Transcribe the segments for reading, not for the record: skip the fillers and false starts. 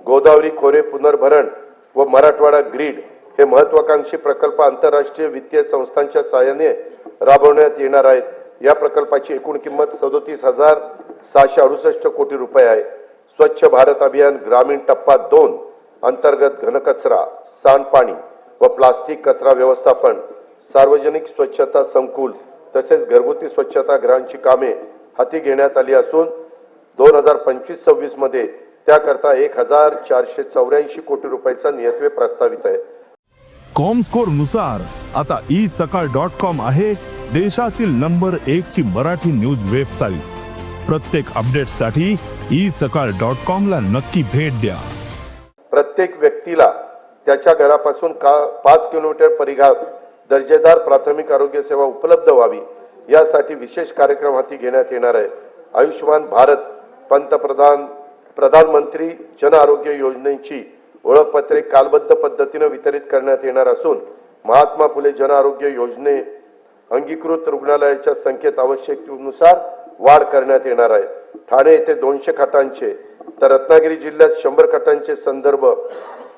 गोदावरी खोरे पुनर्भरण व मराठवाडा ग्रीड हे महत्वाकांक्षी प्रकल्प आंतरराष्ट्रीय वित्तीय संस्थांच्या सहाय्याने राबवण्यात येणार आहेत। या प्रकल्पाची एकूण किंमत 37,668 कोटी रुपये आहे। स्वच्छ भारत अभियान ग्रामीण टप्पा 2 अंतर्गत घनकचरा, सांडपाणी व प्लास्टिक कचरा व्यवस्थापन, सार्वजनिक स्वच्छता संकुल तसेच घरगुती स्वच्छता गृहांची कामे हाती घेण्यात आली असून 2025-26 मध्ये त्याकरता 1,484 कोटी रुपयाचा नियतव्यय प्रस्तावित आहे। कॉमस्कोर नुसार आता isakal.com आहे देशातील नंबर 1 ची मराठी न्यूज वेबसाईट। प्रत्येक अपडेटसाठी isakal.com ला नक्की भेट द्या। प्रत्येक व्यक्तीला त्याच्या घरापासून 5 किलोमीटर परिघात दर्जेदार प्राथमिक आरोग्य सेवा उपलब्ध व्हावी यासाठी विशेष कार्यक्रम हाती घेण्यात येणार आहे। आयुष्मान भारत प्रधानमंत्री जन आरोग्य योजनेची ओळखपत्रे कालबद्ध पद्धतीने वितरित करण्यात येणार असून महात्मा फुले जन आरोग्य योजने अंगीकृत रुग्णालयाच्या संख्येत आवश्यकतेनुसार वाढ करण्यात येणार आहे। ठाणे येथे 200 खाटांचे तर रत्नागिरी जिल्ह्यात 100 खाटांचे संदर्भ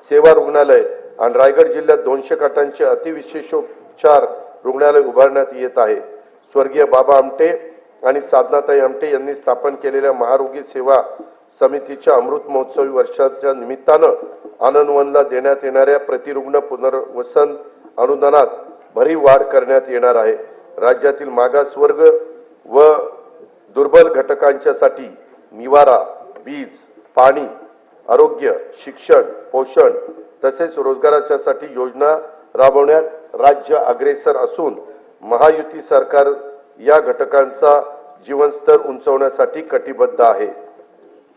सेवा रुग्णालय आणि रायगड जिल्ह्यात 200 खाटांचे अतिविशेषोपचार रुग्णालय उभारण्यात येत आहे। स्वर्गीय बाबा आमटे आणि साधनाताई आमटे यांनी स्थापन केलेल्या महारोगी सेवा समितीच्या अमृत महोत्सवी वर्षाच्या निमित्तानं आनंदवनला देण्यात येणाऱ्या प्रतिरुग्ण पुनर्वसन अनुदानात भरीव वाढ करण्यात येणार आहे। राज्यातील मागासवर्ग व दुर्बल घटकांच्यासाठी निवारा, वीज, पाणी, आरोग्य, शिक्षण, पोषण तसेच रोजगाराच्यासाठी योजना राबवण्यात राज्य अग्रेसर असून महायुती सरकार या घटकांचा जीवनस्तर उंचावण्यासाठी कटिबद्ध आहे।